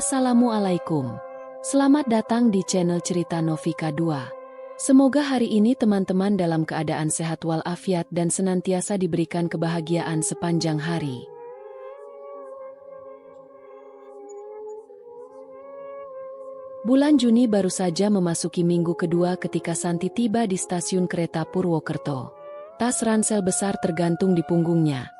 Assalamualaikum. Selamat datang di channel Cerita Novika 2. Semoga hari ini teman-teman dalam keadaan sehat walafiat dan senantiasa diberikan kebahagiaan sepanjang hari. Bulan Juni baru saja memasuki minggu kedua ketika Santi tiba di stasiun kereta Purwokerto. Tas ransel besar tergantung di punggungnya,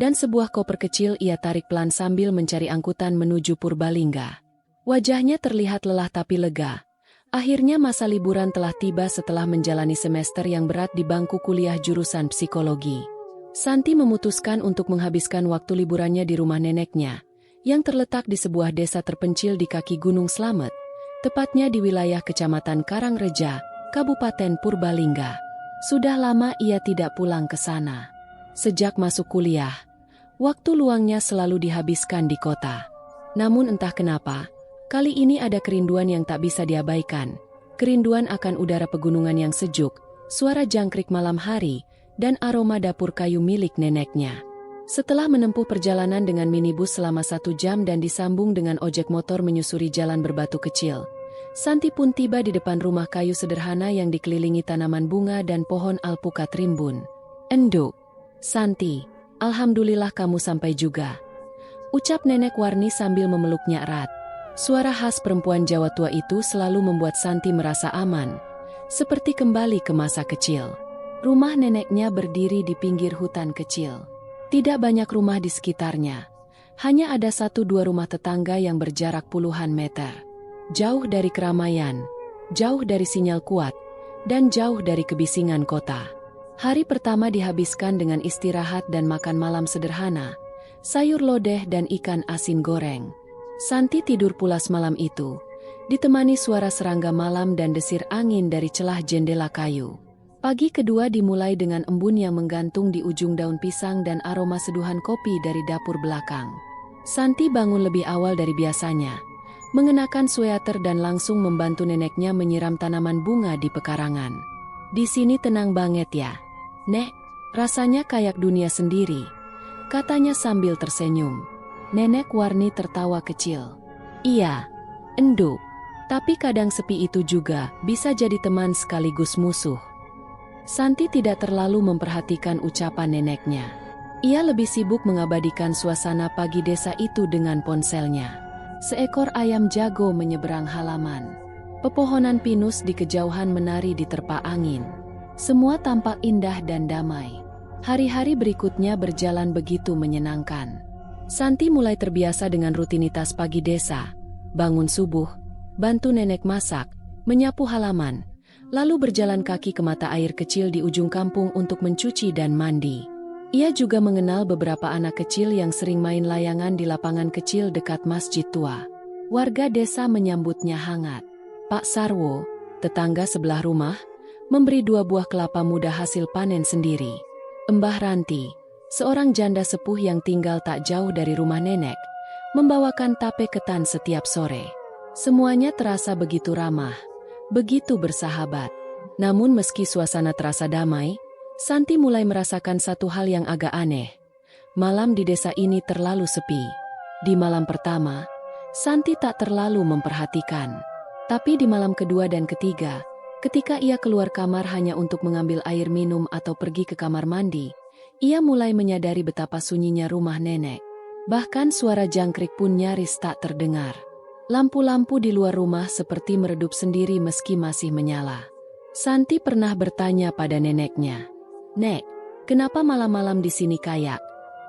dan sebuah koper kecil ia tarik pelan sambil mencari angkutan menuju Purbalingga. Wajahnya terlihat lelah tapi lega. Akhirnya masa liburan telah tiba setelah menjalani semester yang berat di bangku kuliah jurusan psikologi. Santi memutuskan untuk menghabiskan waktu liburannya di rumah neneknya, yang terletak di sebuah desa terpencil di kaki Gunung Slamet, tepatnya di wilayah Kecamatan Karangreja, Kabupaten Purbalingga. Sudah lama ia tidak pulang ke sana. Sejak masuk kuliah, waktu luangnya selalu dihabiskan di kota. Namun entah kenapa, kali ini ada kerinduan yang tak bisa diabaikan. Kerinduan akan udara pegunungan yang sejuk, suara jangkrik malam hari, dan aroma dapur kayu milik neneknya. Setelah menempuh perjalanan dengan minibus selama 1 jam dan disambung dengan ojek motor menyusuri jalan berbatu kecil, Santi pun tiba di depan rumah kayu sederhana yang dikelilingi tanaman bunga dan pohon alpukat rimbun. "Enduk, Santi, alhamdulillah kamu sampai juga," ucap Nenek Warni sambil memeluknya erat. Suara khas perempuan Jawa tua itu selalu membuat Santi merasa aman, seperti kembali ke masa kecil. Rumah neneknya berdiri di pinggir hutan kecil. Tidak banyak rumah di sekitarnya, hanya ada 1-2 rumah tetangga yang berjarak puluhan meter. Jauh dari keramaian, jauh dari sinyal kuat, dan jauh dari kebisingan kota. Hari pertama dihabiskan dengan istirahat dan makan malam sederhana, sayur lodeh dan ikan asin goreng. Santi tidur pulas malam itu, ditemani suara serangga malam dan desir angin dari celah jendela kayu. Pagi kedua dimulai dengan embun yang menggantung di ujung daun pisang dan aroma seduhan kopi dari dapur belakang. Santi bangun lebih awal dari biasanya, mengenakan sweater dan langsung membantu neneknya menyiram tanaman bunga di pekarangan. "Di sini tenang banget ya, Nek, rasanya kayak dunia sendiri," katanya sambil tersenyum. Nenek Warni tertawa kecil. "Iya, Enduk, tapi kadang sepi itu juga bisa jadi teman sekaligus musuh." Santi tidak terlalu memperhatikan ucapan neneknya. Ia lebih sibuk mengabadikan suasana pagi desa itu dengan ponselnya. Seekor ayam jago menyeberang halaman. Pepohonan pinus di kejauhan menari di terpa angin. Semua tampak indah dan damai. Hari-hari berikutnya berjalan begitu menyenangkan. Santi mulai terbiasa dengan rutinitas pagi desa. Bangun subuh, bantu nenek masak, menyapu halaman, lalu berjalan kaki ke mata air kecil di ujung kampung untuk mencuci dan mandi. Ia juga mengenal beberapa anak kecil yang sering main layangan di lapangan kecil dekat masjid tua. Warga desa menyambutnya hangat. Pak Sarwo, tetangga sebelah rumah, memberi 2 buah kelapa muda hasil panen sendiri. Mbah Ranti, seorang janda sepuh yang tinggal tak jauh dari rumah nenek, membawakan tape ketan setiap sore. Semuanya terasa begitu ramah, begitu bersahabat. Namun meski suasana terasa damai, Santi mulai merasakan satu hal yang agak aneh. Malam di desa ini terlalu sepi. Di malam pertama, Santi tak terlalu memperhatikan. Tapi di malam kedua dan ketiga, ketika ia keluar kamar hanya untuk mengambil air minum atau pergi ke kamar mandi, ia mulai menyadari betapa sunyinya rumah nenek. Bahkan suara jangkrik pun nyaris tak terdengar. Lampu-lampu di luar rumah seperti meredup sendiri meski masih menyala. Santi pernah bertanya pada neneknya, "Nek, kenapa malam-malam di sini kayak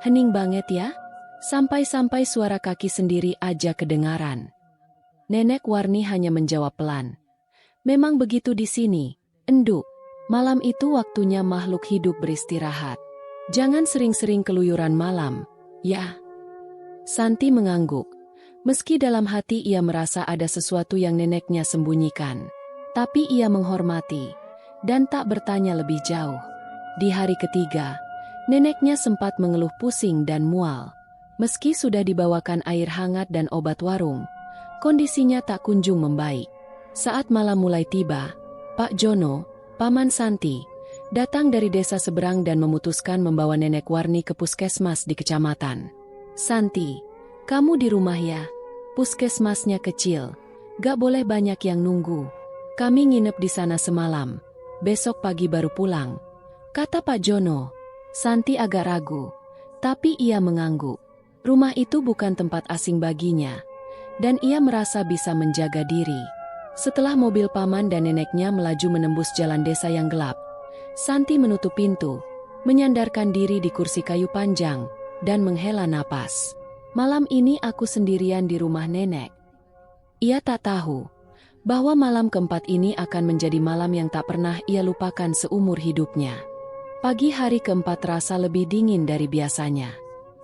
hening banget ya?" Sampai-sampai suara kaki sendiri aja kedengaran. Nenek Warni hanya menjawab pelan, "Memang begitu di sini, Enduk. Malam itu waktunya makhluk hidup beristirahat. Jangan sering-sering keluyuran malam, ya." Santi mengangguk. Meski dalam hati ia merasa ada sesuatu yang neneknya sembunyikan, tapi ia menghormati dan tak bertanya lebih jauh. Di hari ketiga, neneknya sempat mengeluh pusing dan mual. Meski sudah dibawakan air hangat dan obat warung, kondisinya tak kunjung membaik. Saat malam mulai tiba, Pak Jono, paman Santi, datang dari desa seberang dan memutuskan membawa Nenek Warni ke puskesmas di kecamatan. "Santi, kamu di rumah ya?" Puskesmasnya kecil, gak boleh banyak yang nunggu. Kami nginep di sana semalam, besok pagi baru pulang, kata Pak Jono. Santi agak ragu, tapi ia mengangguk. Rumah itu bukan tempat asing baginya, dan ia merasa bisa menjaga diri. Setelah mobil paman dan neneknya melaju menembus jalan desa yang gelap, Santi menutup pintu, menyandarkan diri di kursi kayu panjang, dan menghela napas. Malam ini aku sendirian di rumah nenek. Ia tak tahu bahwa malam keempat ini akan menjadi malam yang tak pernah ia lupakan seumur hidupnya. Pagi hari keempat terasa lebih dingin dari biasanya.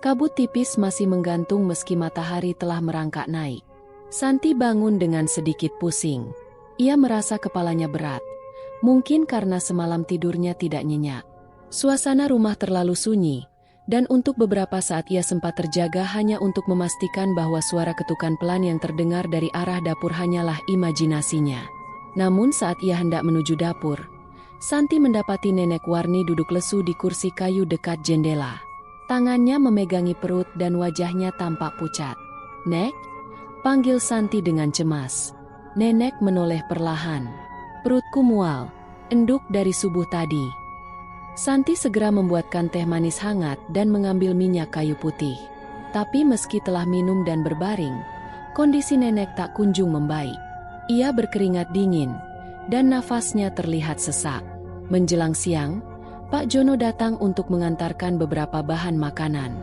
Kabut tipis masih menggantung meski matahari telah merangkak naik. Santi bangun dengan sedikit pusing. Ia merasa kepalanya berat, mungkin karena semalam tidurnya tidak nyenyak. Suasana rumah terlalu sunyi, dan untuk beberapa saat ia sempat terjaga hanya untuk memastikan bahwa suara ketukan pelan yang terdengar dari arah dapur hanyalah imajinasinya. Namun saat ia hendak menuju dapur, Santi mendapati Nenek Warni duduk lesu di kursi kayu dekat jendela. Tangannya memegangi perut dan wajahnya tampak pucat. "Nek?" panggil Santi dengan cemas. Nenek menoleh perlahan. "Perutku mual, enduk dari subuh tadi." Santi segera membuatkan teh manis hangat dan mengambil minyak kayu putih. Tapi meski telah minum dan berbaring, kondisi nenek tak kunjung membaik. Ia berkeringat dingin, dan nafasnya terlihat sesak. Menjelang siang, Pak Jono datang untuk mengantarkan beberapa bahan makanan.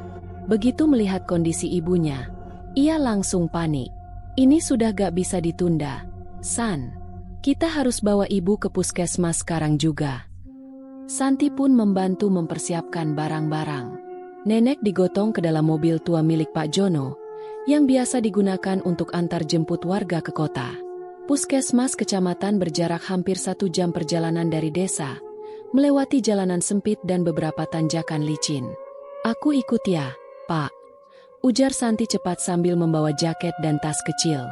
Begitu melihat kondisi ibunya, ia langsung panik. "Ini sudah gak bisa ditunda, San. Kita harus bawa ibu ke puskesmas sekarang juga." Santi pun membantu mempersiapkan barang-barang. Nenek digotong ke dalam mobil tua milik Pak Jono, yang biasa digunakan untuk antar jemput warga ke kota. Puskesmas kecamatan berjarak hampir 1 jam perjalanan dari desa, melewati jalanan sempit dan beberapa tanjakan licin. "Aku ikut ya, Pak," ujar Santi cepat sambil membawa jaket dan tas kecil.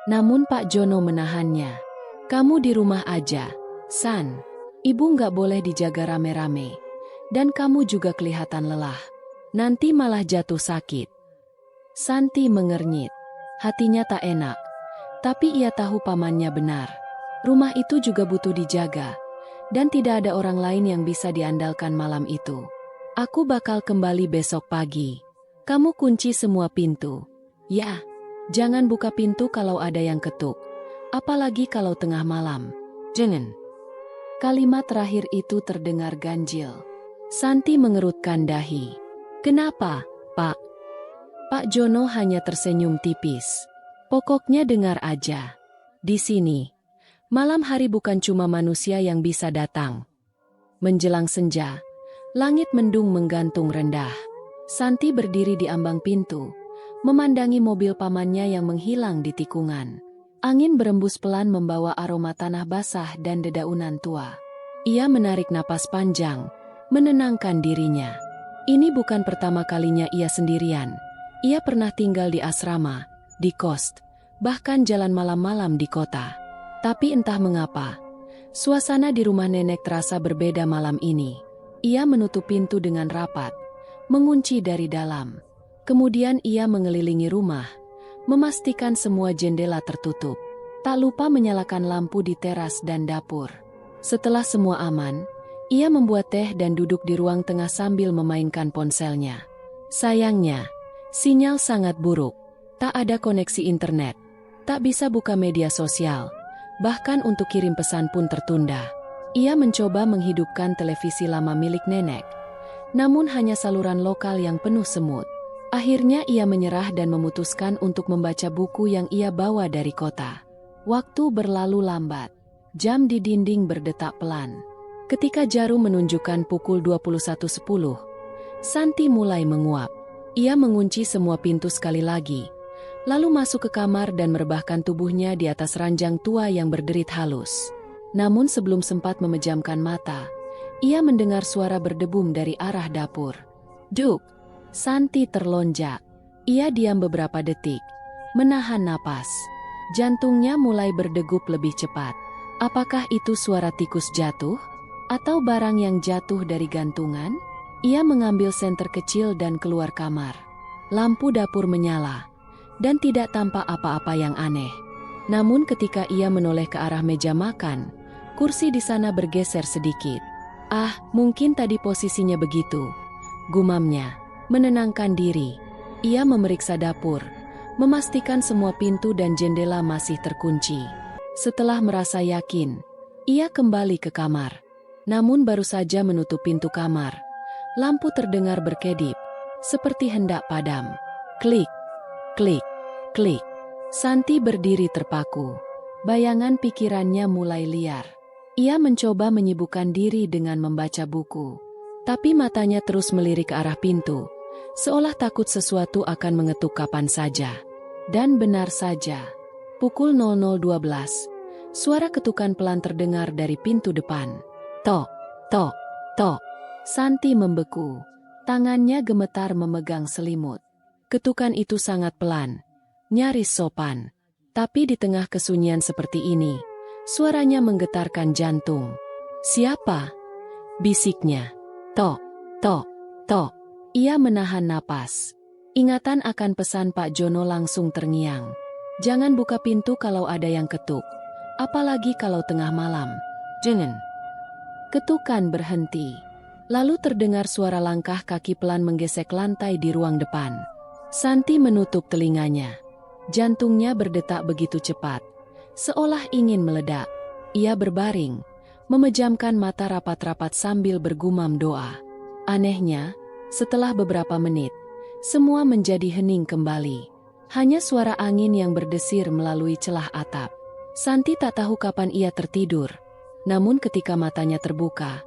Namun Pak Jono menahannya. "Kamu di rumah aja, San. Ibu nggak boleh dijaga rame-rame. Dan kamu juga kelihatan lelah. Nanti malah jatuh sakit." Santi mengernyit. Hatinya tak enak. Tapi ia tahu pamannya benar. Rumah itu juga butuh dijaga. Dan tidak ada orang lain yang bisa diandalkan malam itu. "Aku bakal kembali besok pagi. Kamu kunci semua pintu. Ya, jangan buka pintu kalau ada yang ketuk. Apalagi kalau tengah malam. Jangan." Kalimat terakhir itu terdengar ganjil. Santi mengerutkan dahi. "Kenapa, Pak?" Pak Jono hanya tersenyum tipis. "Pokoknya dengar aja. Di sini, malam hari bukan cuma manusia yang bisa datang." Menjelang senja, langit mendung menggantung rendah. Santi berdiri di ambang pintu, memandangi mobil pamannya yang menghilang di tikungan. Angin berembus pelan membawa aroma tanah basah dan dedaunan tua. Ia menarik napas panjang, menenangkan dirinya. Ini bukan pertama kalinya ia sendirian. Ia pernah tinggal di asrama, di kos, bahkan jalan malam-malam di kota. Tapi entah mengapa, suasana di rumah nenek terasa berbeda malam ini. Ia menutup pintu dengan rapat, mengunci dari dalam. Kemudian ia mengelilingi rumah, memastikan semua jendela tertutup. Tak lupa menyalakan lampu di teras dan dapur. Setelah semua aman, ia membuat teh dan duduk di ruang tengah sambil memainkan ponselnya. Sayangnya, sinyal sangat buruk. Tak ada koneksi internet. Tak bisa buka media sosial. Bahkan untuk kirim pesan pun tertunda. Ia mencoba menghidupkan televisi lama milik nenek. Namun hanya saluran lokal yang penuh semut. Akhirnya ia menyerah dan memutuskan untuk membaca buku yang ia bawa dari kota. Waktu berlalu lambat. Jam di dinding berdetak pelan. Ketika jarum menunjukkan pukul 21.10, Santi mulai menguap. Ia mengunci semua pintu sekali lagi, lalu masuk ke kamar dan merebahkan tubuhnya di atas ranjang tua yang berderit halus. Namun sebelum sempat memejamkan mata, ia mendengar suara berdebum dari arah dapur. "Duk!" Santi terlonjak. Ia diam beberapa detik, menahan napas. Jantungnya mulai berdegup lebih cepat. Apakah itu suara tikus jatuh? Atau barang yang jatuh dari gantungan? Ia mengambil senter kecil dan keluar kamar. Lampu dapur menyala, dan tidak tampak apa-apa yang aneh. Namun ketika ia menoleh ke arah meja makan, kursi di sana bergeser sedikit. "Ah, mungkin tadi posisinya begitu," gumamnya, menenangkan diri. Ia memeriksa dapur, memastikan semua pintu dan jendela masih terkunci. Setelah merasa yakin, ia kembali ke kamar. Namun baru saja menutup pintu kamar, lampu terdengar berkedip, seperti hendak padam. Klik, klik, klik. Santi berdiri terpaku. Bayangan pikirannya mulai liar. Ia mencoba menyibukkan diri dengan membaca buku. Tapi matanya terus melirik ke arah pintu, seolah takut sesuatu akan mengetuk kapan saja. Dan benar saja, pukul 00.12, suara ketukan pelan terdengar dari pintu depan. Tok, tok, tok. Santi membeku. Tangannya gemetar memegang selimut. Ketukan itu sangat pelan, nyaris sopan. Tapi di tengah kesunyian seperti ini, suaranya menggetarkan jantung. "Siapa?" bisiknya. "Tok, tok, tok." Ia menahan napas. Ingatan akan pesan Pak Jono langsung terngiang. Jangan buka pintu kalau ada yang ketuk. Apalagi kalau tengah malam. Jangan. Ketukan berhenti. Lalu terdengar suara langkah kaki pelan menggesek lantai di ruang depan. Santi menutup telinganya. Jantungnya berdetak begitu cepat, seolah ingin meledak. Ia berbaring, memejamkan mata rapat-rapat sambil bergumam doa. Anehnya, setelah beberapa menit, semua menjadi hening kembali. Hanya suara angin yang berdesir melalui celah atap. Santi tak tahu kapan ia tertidur. Namun ketika matanya terbuka,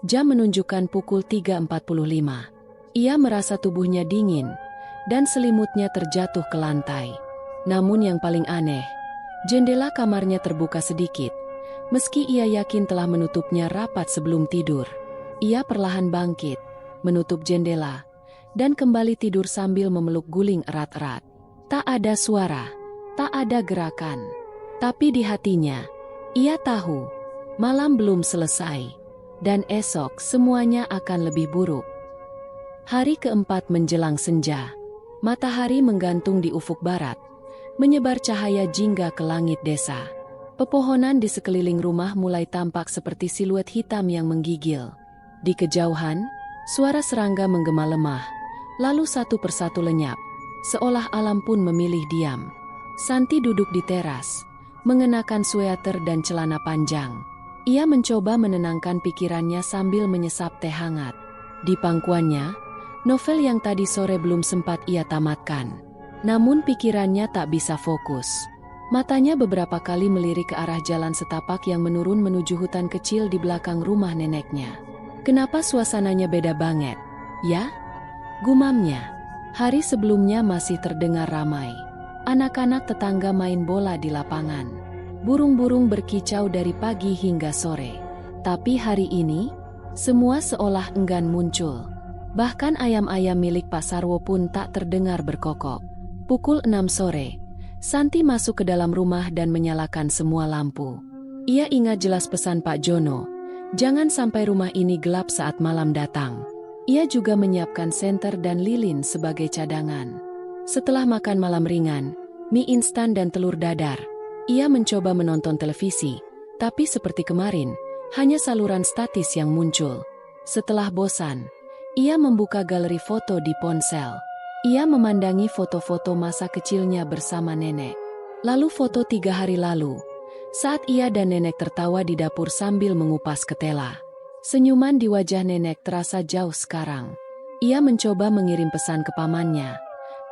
jam menunjukkan pukul 3.45. Ia merasa tubuhnya dingin, dan selimutnya terjatuh ke lantai. Namun yang paling aneh, jendela kamarnya terbuka sedikit. Meski ia yakin telah menutupnya rapat sebelum tidur. Ia perlahan bangkit, menutup jendela, dan kembali tidur sambil memeluk guling erat-erat. Tak ada suara, tak ada gerakan. Tapi di hatinya, ia tahu, malam belum selesai, dan esok semuanya akan lebih buruk. Hari keempat menjelang senja. Matahari menggantung di ufuk barat, menyebar cahaya jingga ke langit desa. Pepohonan di sekeliling rumah mulai tampak seperti siluet hitam yang menggigil. Di kejauhan, suara serangga menggema lemah, lalu satu persatu lenyap, seolah alam pun memilih diam. Santi duduk di teras, mengenakan sweater dan celana panjang. Ia mencoba menenangkan pikirannya sambil menyesap teh hangat. Di pangkuannya, novel yang tadi sore belum sempat ia tamatkan. Namun pikirannya tak bisa fokus. Matanya beberapa kali melirik ke arah jalan setapak yang menurun menuju hutan kecil di belakang rumah neneknya. Kenapa suasananya beda banget, ya? Gumamnya. Hari sebelumnya masih terdengar ramai. Anak-anak tetangga main bola di lapangan. Burung-burung berkicau dari pagi hingga sore. Tapi hari ini, semua seolah enggan muncul. Bahkan ayam-ayam milik Pak Sarwo pun tak terdengar berkokok. Pukul 6 sore, Santi masuk ke dalam rumah dan menyalakan semua lampu. Ia ingat jelas pesan Pak Jono, jangan sampai rumah ini gelap saat malam datang. Ia juga menyiapkan senter dan lilin sebagai cadangan. Setelah makan malam ringan, mie instan dan telur dadar, ia mencoba menonton televisi, tapi seperti kemarin, hanya saluran statis yang muncul. Setelah bosan, ia membuka galeri foto di ponsel. Ia memandangi foto-foto masa kecilnya bersama nenek. Lalu foto 3 hari lalu, saat ia dan nenek tertawa di dapur sambil mengupas ketela. Senyuman di wajah nenek terasa jauh sekarang. Ia mencoba mengirim pesan ke pamannya,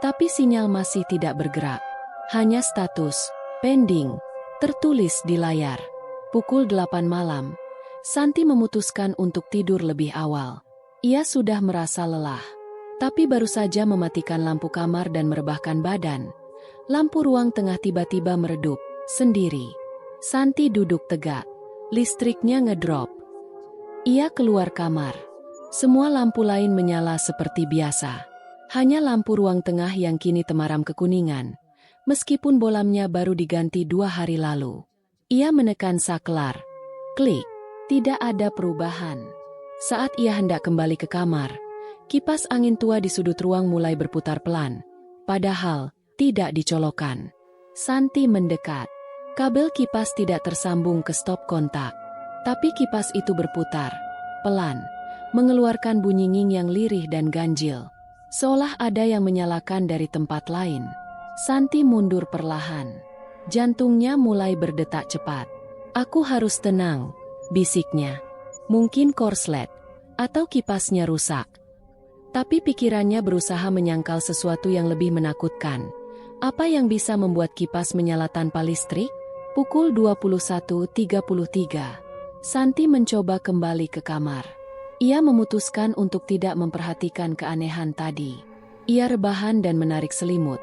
tapi sinyal masih tidak bergerak. Hanya status, pending, tertulis di layar. Pukul 8 malam, Santi memutuskan untuk tidur lebih awal. Ia sudah merasa lelah. Tapi baru saja mematikan lampu kamar dan merebahkan badan, lampu ruang tengah tiba-tiba meredup, sendiri. Santi duduk tegak. Listriknya ngedrop. Ia keluar kamar. Semua lampu lain menyala seperti biasa. Hanya lampu ruang tengah yang kini temaram kekuningan, meskipun bolamnya baru diganti 2 hari lalu. Ia menekan saklar. Klik. Tidak ada perubahan. Saat ia hendak kembali ke kamar, kipas angin tua di sudut ruang mulai berputar pelan. Padahal, tidak dicolokkan. Santi mendekat. Kabel kipas tidak tersambung ke stop kontak. Tapi kipas itu berputar, pelan, mengeluarkan bunyi nging yang lirih dan ganjil. Seolah ada yang menyalakan dari tempat lain. Santi mundur perlahan. Jantungnya mulai berdetak cepat. Aku harus tenang, bisiknya. Mungkin korslet, atau kipasnya rusak. Tapi pikirannya berusaha menyangkal sesuatu yang lebih menakutkan. Apa yang bisa membuat kipas menyala tanpa listrik? Pukul 21.33. Santi mencoba kembali ke kamar. Ia memutuskan untuk tidak memperhatikan keanehan tadi. Ia rebahan dan menarik selimut,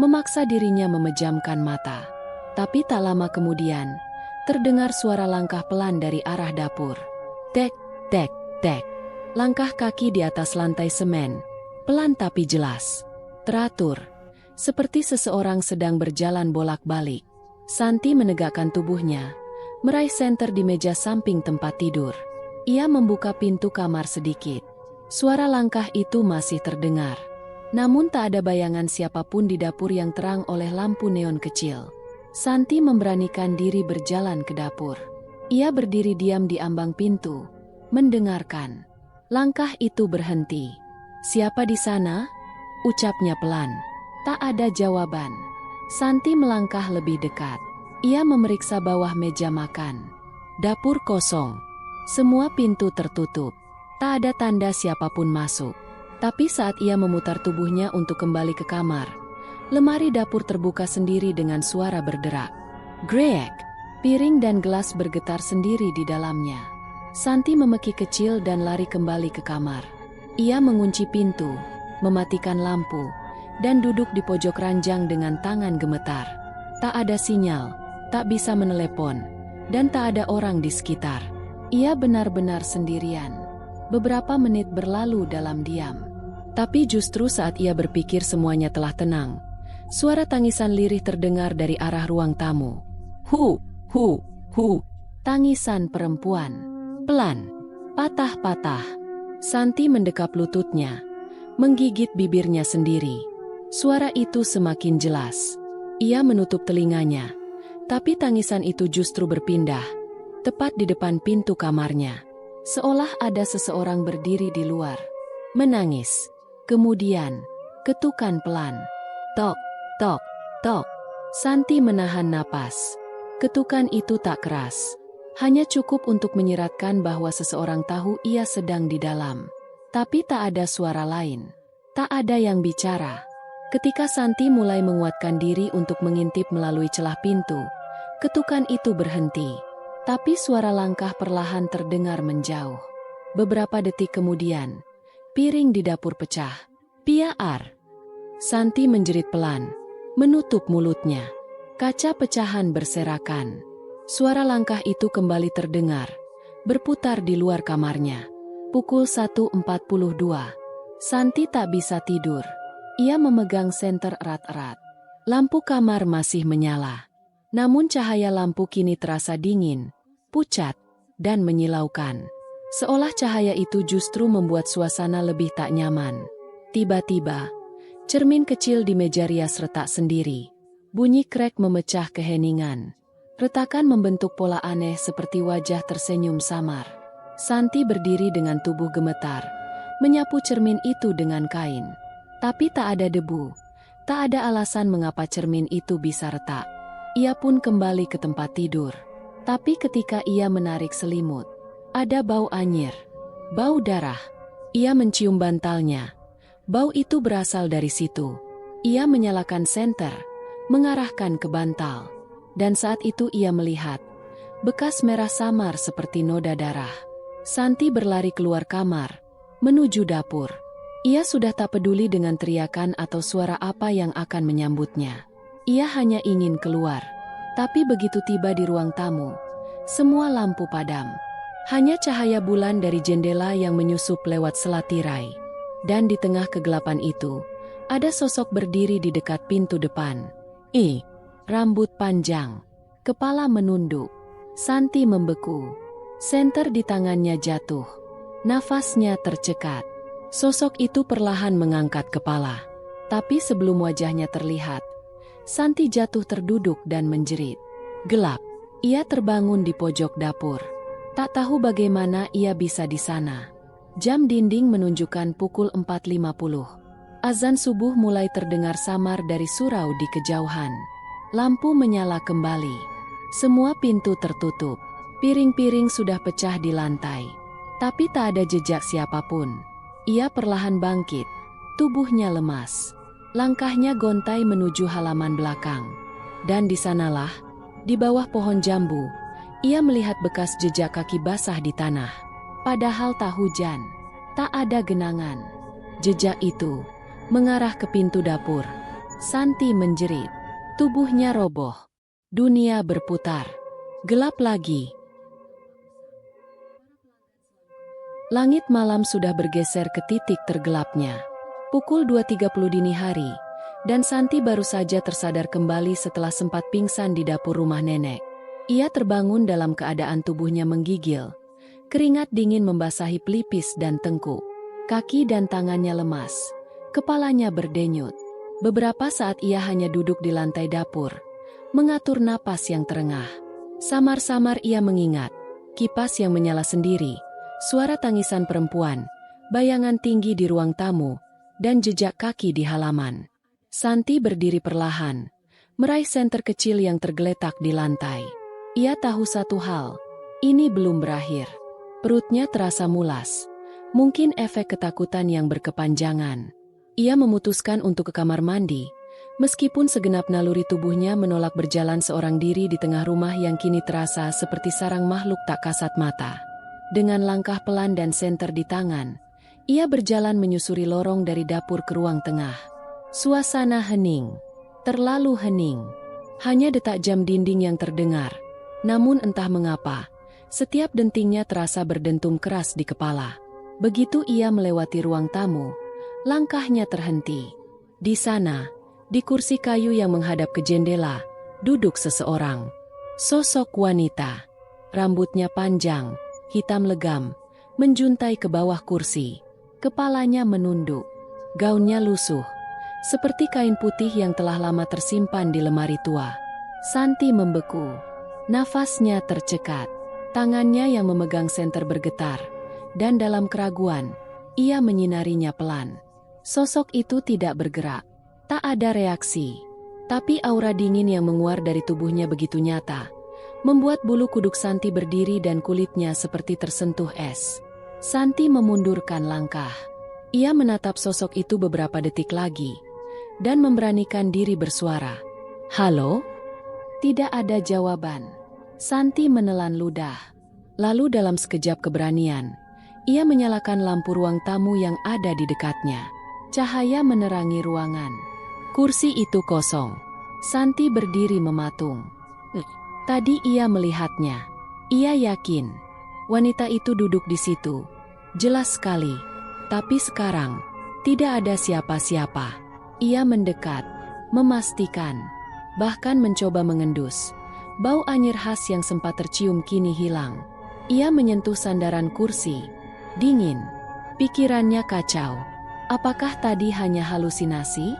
memaksa dirinya memejamkan mata. Tapi tak lama kemudian, terdengar suara langkah pelan dari arah dapur. Tek, tek, tek. Langkah kaki di atas lantai semen, pelan tapi jelas. Teratur, seperti seseorang sedang berjalan bolak-balik. Santi menegakkan tubuhnya, meraih senter di meja samping tempat tidur. Ia membuka pintu kamar sedikit. Suara langkah itu masih terdengar. Namun tak ada bayangan siapapun di dapur yang terang oleh lampu neon kecil. Santi memberanikan diri berjalan ke dapur. Ia berdiri diam di ambang pintu, mendengarkan. Langkah itu berhenti. "Siapa di sana?" ucapnya pelan. Tak ada jawaban. Santi melangkah lebih dekat. Ia memeriksa bawah meja makan. Dapur kosong. Semua pintu tertutup. Tak ada tanda siapapun masuk. Tapi saat ia memutar tubuhnya untuk kembali ke kamar, lemari dapur terbuka sendiri dengan suara berderak. Greek! Piring dan gelas bergetar sendiri di dalamnya. Santi memeki kecil dan lari kembali ke kamar. Ia mengunci pintu, mematikan lampu, dan duduk di pojok ranjang dengan tangan gemetar. Tak ada sinyal. Tak bisa menelepon, dan tak ada orang di sekitar. Ia benar-benar sendirian. Beberapa menit berlalu dalam diam. Tapi justru saat ia berpikir semuanya telah tenang, suara tangisan lirih terdengar dari arah ruang tamu. Hu, hu, hu. Tangisan perempuan. Pelan, patah-patah. Santi mendekap lututnya, menggigit bibirnya sendiri. Suara itu semakin jelas. Ia menutup telinganya. Tapi tangisan itu justru berpindah, tepat di depan pintu kamarnya. Seolah ada seseorang berdiri di luar, menangis. Kemudian, ketukan pelan. Tok, tok, tok. Santi menahan napas. Ketukan itu tak keras. Hanya cukup untuk menyiratkan bahwa seseorang tahu ia sedang di dalam. Tapi tak ada suara lain. Tak ada yang bicara. Ketika Santi mulai menguatkan diri untuk mengintip melalui celah pintu, ketukan itu berhenti. Tapi suara langkah perlahan terdengar menjauh. Beberapa detik kemudian, piring di dapur pecah. Piar. Santi menjerit pelan, menutup mulutnya. Kaca pecahan berserakan. Suara langkah itu kembali terdengar, berputar di luar kamarnya. Pukul 1.42. Santi tak bisa tidur. Ia memegang senter erat-erat. Lampu kamar masih menyala. Namun cahaya lampu kini terasa dingin, pucat, dan menyilaukan. Seolah cahaya itu justru membuat suasana lebih tak nyaman. Tiba-tiba, cermin kecil di meja rias retak sendiri. Bunyi krek memecah keheningan. Retakan membentuk pola aneh seperti wajah tersenyum samar. Santi berdiri dengan tubuh gemetar, menyapu cermin itu dengan kain. Tapi tak ada debu, tak ada alasan mengapa cermin itu bisa retak. Ia pun kembali ke tempat tidur. Tapi ketika ia menarik selimut, ada bau anyir, bau darah. Ia mencium bantalnya. Bau itu berasal dari situ. Ia menyalakan senter, mengarahkan ke bantal. Dan saat itu ia melihat bekas merah samar seperti noda darah. Santi berlari keluar kamar, menuju dapur. Ia sudah tak peduli dengan teriakan atau suara apa yang akan menyambutnya. Ia hanya ingin keluar. Tapi begitu tiba di ruang tamu, semua lampu padam. Hanya cahaya bulan dari jendela yang menyusup lewat selat tirai. Dan di tengah kegelapan itu, ada sosok berdiri di dekat pintu depan. Rambut panjang, kepala menunduk. Santi membeku. Senter di tangannya jatuh. Nafasnya tercekat. Sosok itu perlahan mengangkat kepala. Tapi sebelum wajahnya terlihat, Santi jatuh terduduk dan menjerit. Gelap. Ia terbangun di pojok dapur. Tak tahu bagaimana ia bisa di sana. Jam dinding menunjukkan pukul 4.50. Azan subuh mulai terdengar samar dari surau di kejauhan. Lampu menyala kembali. Semua pintu tertutup. Piring-piring sudah pecah di lantai. Tapi tak ada jejak siapapun. Ia perlahan bangkit. Tubuhnya lemas. Langkahnya gontai menuju halaman belakang. Dan di sanalah, di bawah pohon jambu, ia melihat bekas jejak kaki basah di tanah. Padahal tak hujan, tak ada genangan. Jejak itu mengarah ke pintu dapur. Santi menjerit. Tubuhnya roboh. Dunia berputar. Gelap lagi. Langit malam sudah bergeser ke titik tergelapnya. Pukul 2.30 dini hari, dan Santi baru saja tersadar kembali setelah sempat pingsan di dapur rumah nenek. Ia terbangun dalam keadaan tubuhnya menggigil. Keringat dingin membasahi pelipis dan tengkuk. Kaki dan tangannya lemas. Kepalanya berdenyut. Beberapa saat ia hanya duduk di lantai dapur, mengatur napas yang terengah. Samar-samar ia mengingat, kipas yang menyala sendiri, suara tangisan perempuan, bayangan tinggi di ruang tamu, dan jejak kaki di halaman. Santi berdiri perlahan, meraih senter kecil yang tergeletak di lantai. Ia tahu satu hal, ini belum berakhir. Perutnya terasa mulas, mungkin efek ketakutan yang berkepanjangan. Ia memutuskan untuk ke kamar mandi, meskipun segenap naluri tubuhnya menolak berjalan seorang diri di tengah rumah yang kini terasa seperti sarang makhluk tak kasat mata. Dengan langkah pelan dan senter di tangan, ia berjalan menyusuri lorong dari dapur ke ruang tengah. Suasana hening, terlalu hening. Hanya detak jam dinding yang terdengar. Namun entah mengapa, setiap dentingnya terasa berdentum keras di kepala. Begitu ia melewati ruang tamu, langkahnya terhenti. Di sana, di kursi kayu yang menghadap ke jendela, duduk seseorang. Sosok wanita. Rambutnya panjang, hitam legam, menjuntai ke bawah kursi. Kepalanya menunduk. Gaunnya lusuh, seperti kain putih yang telah lama tersimpan di lemari tua. Santi membeku. Nafasnya tercekat. Tangannya yang memegang senter bergetar. Dan dalam keraguan, ia menyinarinya pelan. Sosok itu tidak bergerak. Tak ada reaksi. Tapi aura dingin yang menguar dari tubuhnya begitu nyata, membuat bulu kuduk Santi berdiri dan kulitnya seperti tersentuh es. Santi memundurkan langkah. Ia menatap sosok itu beberapa detik lagi, dan memberanikan diri bersuara. "Halo?" Tidak ada jawaban. Santi menelan ludah. Lalu dalam sekejap keberanian, ia menyalakan lampu ruang tamu yang ada di dekatnya. Cahaya menerangi ruangan. Kursi itu kosong. Santi berdiri mematung. Tadi ia melihatnya. Ia yakin wanita itu duduk di situ. Jelas sekali. Tapi sekarang tidak ada siapa-siapa. Ia mendekat, memastikan, bahkan mencoba mengendus. Bau anyir khas yang sempat tercium kini hilang. Ia menyentuh sandaran kursi. Dingin. Pikirannya kacau. Apakah tadi hanya halusinasi?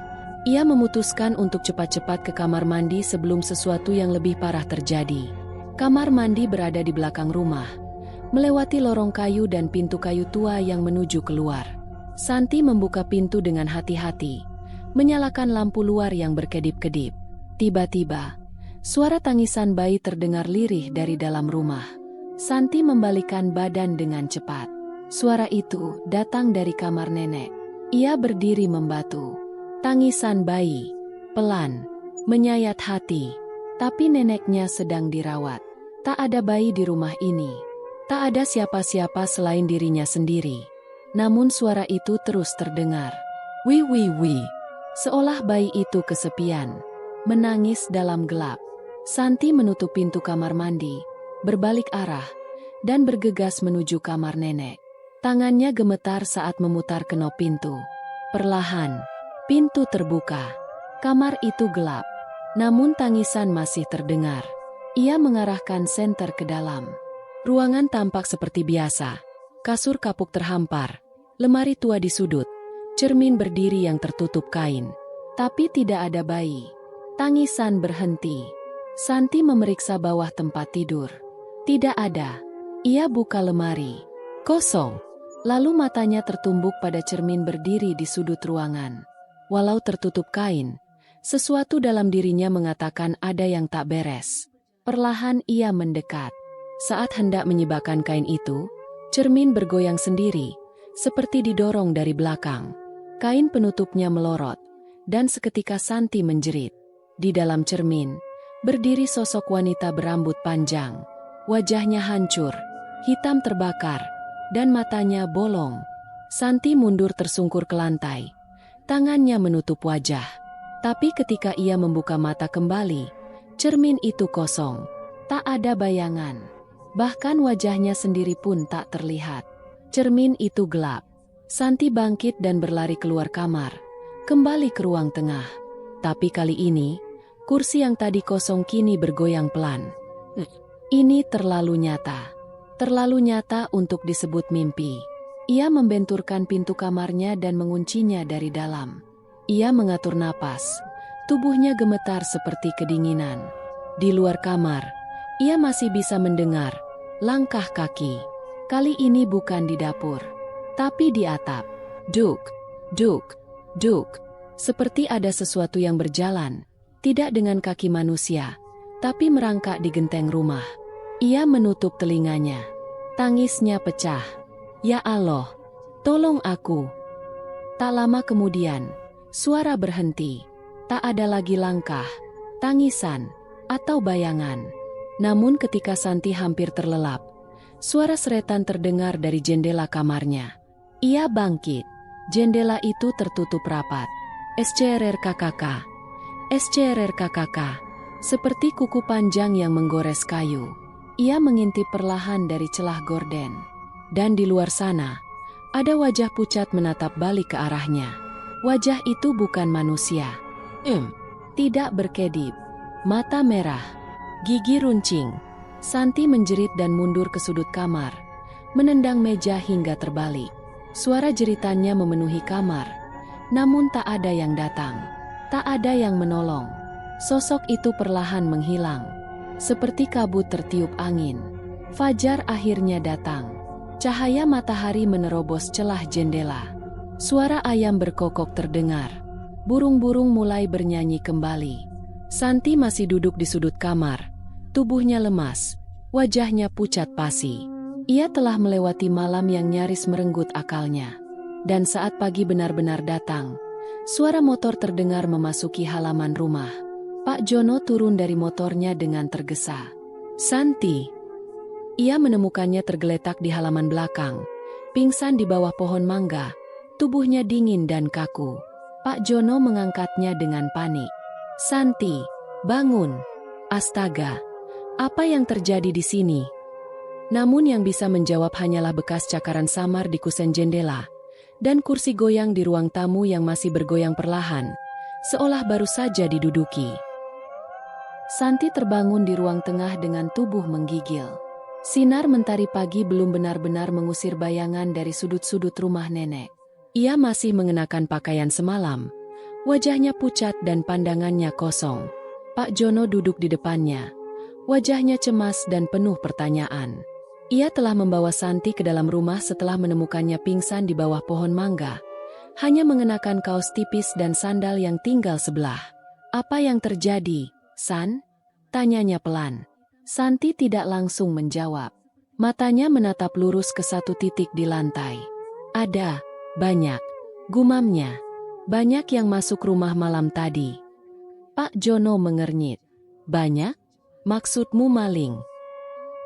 Ia memutuskan untuk cepat-cepat ke kamar mandi sebelum sesuatu yang lebih parah terjadi. Kamar mandi berada di belakang rumah, melewati lorong kayu dan pintu kayu tua yang menuju keluar. Santi membuka pintu dengan hati-hati, menyalakan lampu luar yang berkedip-kedip. Tiba-tiba, suara tangisan bayi terdengar lirih dari dalam rumah. Santi membalikkan badan dengan cepat. Suara itu datang dari kamar nenek. Ia berdiri membatu. Tangisan bayi, pelan, menyayat hati. Tapi neneknya sedang dirawat. Tak ada bayi di rumah ini. Tak ada siapa-siapa selain dirinya sendiri. Namun suara itu terus terdengar. Wih wih wih. Seolah bayi itu kesepian. Menangis dalam gelap. Santi menutup pintu kamar mandi, berbalik arah, dan bergegas menuju kamar nenek. Tangannya gemetar saat memutar kenop pintu. Perlahan, pintu terbuka. Kamar itu gelap, namun tangisan masih terdengar. Ia mengarahkan senter ke dalam. Ruangan tampak seperti biasa. Kasur kapuk terhampar, lemari tua di sudut, cermin berdiri yang tertutup kain. Tapi tidak ada bayi. Tangisan berhenti. Santi memeriksa bawah tempat tidur. Tidak ada. Ia buka lemari. Kosong. Lalu matanya tertumbuk pada cermin berdiri di sudut ruangan. Walau tertutup kain, sesuatu dalam dirinya mengatakan ada yang tak beres. Perlahan ia mendekat. Saat hendak menyibakkan kain itu, cermin bergoyang sendiri, seperti didorong dari belakang. Kain penutupnya melorot, dan seketika Santi menjerit. Di dalam cermin, berdiri sosok wanita berambut panjang. Wajahnya hancur, hitam terbakar, dan matanya bolong. Santi mundur tersungkur ke lantai. Tangannya menutup wajah. Tapi ketika ia membuka mata kembali, cermin itu kosong. Tak ada bayangan. Bahkan wajahnya sendiri pun tak terlihat. Cermin itu gelap. Santi bangkit dan berlari keluar kamar. Kembali ke ruang tengah. Tapi kali ini, kursi yang tadi kosong kini bergoyang pelan. Ini terlalu nyata. Terlalu nyata untuk disebut mimpi. Ia membenturkan pintu kamarnya dan menguncinya dari dalam. Ia mengatur napas. Tubuhnya gemetar seperti kedinginan. Di luar kamar, ia masih bisa mendengar langkah kaki. Kali ini bukan di dapur, tapi di atap. Duk, duk, duk. Seperti ada sesuatu yang berjalan, tidak dengan kaki manusia, tapi merangkak di genteng rumah. Ia menutup telinganya. Tangisnya pecah. Ya Allah, tolong aku. Tak lama kemudian, suara berhenti. Tak ada lagi langkah, tangisan, atau bayangan. Namun ketika Santi hampir terlelap, suara seretan terdengar dari jendela kamarnya. Ia bangkit. Jendela itu tertutup rapat. SCRRKKK. SCRRKKK. Seperti kuku panjang yang menggores kayu. Ia mengintip perlahan dari celah gorden. Dan di luar sana, ada wajah pucat menatap balik ke arahnya. Wajah itu bukan manusia. Tidak berkedip. Mata merah. Gigi runcing. Santi menjerit dan mundur ke sudut kamar. Menendang meja hingga terbalik. Suara jeritannya memenuhi kamar. Namun tak ada yang datang. Tak ada yang menolong. Sosok itu perlahan menghilang. Seperti kabut tertiup angin. Fajar akhirnya datang. Cahaya matahari menerobos celah jendela. Suara ayam berkokok terdengar. Burung-burung mulai bernyanyi kembali. Santi masih duduk di sudut kamar. Tubuhnya lemas. Wajahnya pucat pasi. Ia telah melewati malam yang nyaris merenggut akalnya. Dan saat pagi benar-benar datang, suara motor terdengar memasuki halaman rumah. Pak Jono turun dari motornya dengan tergesa. Santi. Ia menemukannya tergeletak di halaman belakang, pingsan di bawah pohon mangga, tubuhnya dingin dan kaku. Pak Jono mengangkatnya dengan panik. Santi, bangun. Astaga, apa yang terjadi di sini? Namun yang bisa menjawab hanyalah bekas cakaran samar di kusen jendela, dan kursi goyang di ruang tamu yang masih bergoyang perlahan, seolah baru saja diduduki. Santi terbangun di ruang tengah dengan tubuh menggigil. Sinar mentari pagi belum benar-benar mengusir bayangan dari sudut-sudut rumah nenek. Ia masih mengenakan pakaian semalam. Wajahnya pucat dan pandangannya kosong. Pak Jono duduk di depannya. Wajahnya cemas dan penuh pertanyaan. Ia telah membawa Santi ke dalam rumah setelah menemukannya pingsan di bawah pohon mangga. Hanya mengenakan kaos tipis dan sandal yang tinggal sebelah. Apa yang terjadi, San? Tanyanya pelan. Santi tidak langsung menjawab. Matanya menatap lurus ke satu titik di lantai. Ada, banyak. Gumamnya. Banyak yang masuk rumah malam tadi. Pak Jono mengernyit. Banyak? Maksudmu maling?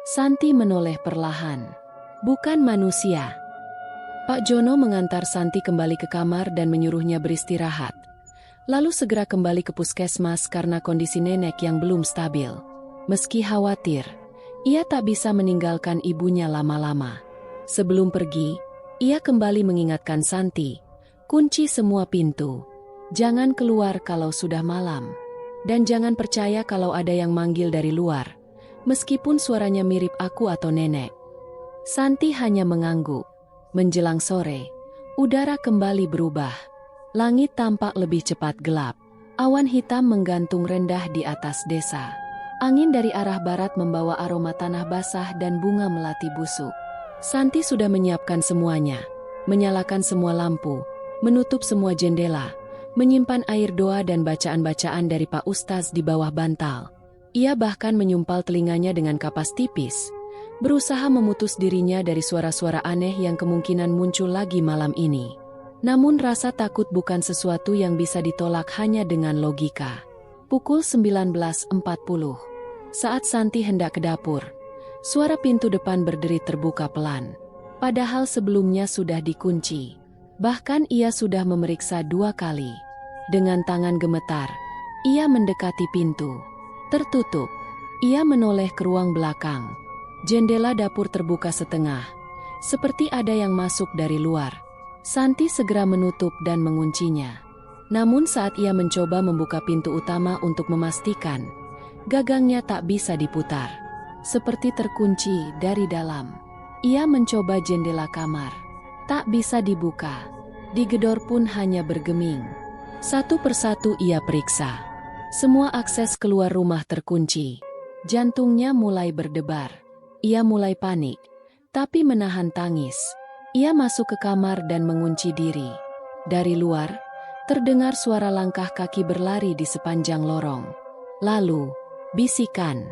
Santi menoleh perlahan. Bukan manusia. Pak Jono mengantar Santi kembali ke kamar dan menyuruhnya beristirahat. Lalu segera kembali ke puskesmas karena kondisi nenek yang belum stabil. Meski khawatir, ia tak bisa meninggalkan ibunya lama-lama. Sebelum pergi, ia kembali mengingatkan Santi, kunci semua pintu. Jangan keluar kalau sudah malam. Dan jangan percaya kalau ada yang manggil dari luar. Meskipun suaranya mirip aku atau nenek. Santi hanya mengangguk. Menjelang sore, udara kembali berubah. Langit tampak lebih cepat gelap. Awan hitam menggantung rendah di atas desa. Angin dari arah barat membawa aroma tanah basah dan bunga melati busuk. Santi sudah menyiapkan semuanya. Menyalakan semua lampu, menutup semua jendela, menyimpan air doa dan bacaan-bacaan dari Pak Ustaz di bawah bantal. Ia bahkan menyumpal telinganya dengan kapas tipis, berusaha memutus dirinya dari suara-suara aneh yang kemungkinan muncul lagi malam ini. Namun rasa takut bukan sesuatu yang bisa ditolak hanya dengan logika. Pukul 19.40. Saat Santi hendak ke dapur, suara pintu depan berderit terbuka pelan. Padahal sebelumnya sudah dikunci. Bahkan ia sudah memeriksa 2 kali. Dengan tangan gemetar, ia mendekati pintu. Tertutup. Ia menoleh ke ruang belakang. Jendela dapur terbuka setengah. Seperti ada yang masuk dari luar. Santi segera menutup dan menguncinya. Namun saat ia mencoba membuka pintu utama untuk memastikan, gagangnya tak bisa diputar. Seperti terkunci dari dalam. Ia mencoba jendela kamar. Tak bisa dibuka. Digedor pun hanya bergeming. Satu persatu ia periksa. Semua akses keluar rumah terkunci. Jantungnya mulai berdebar. Ia mulai panik, tapi menahan tangis. Ia masuk ke kamar dan mengunci diri. Dari luar, terdengar suara langkah kaki berlari di sepanjang lorong. Lalu, bisikan,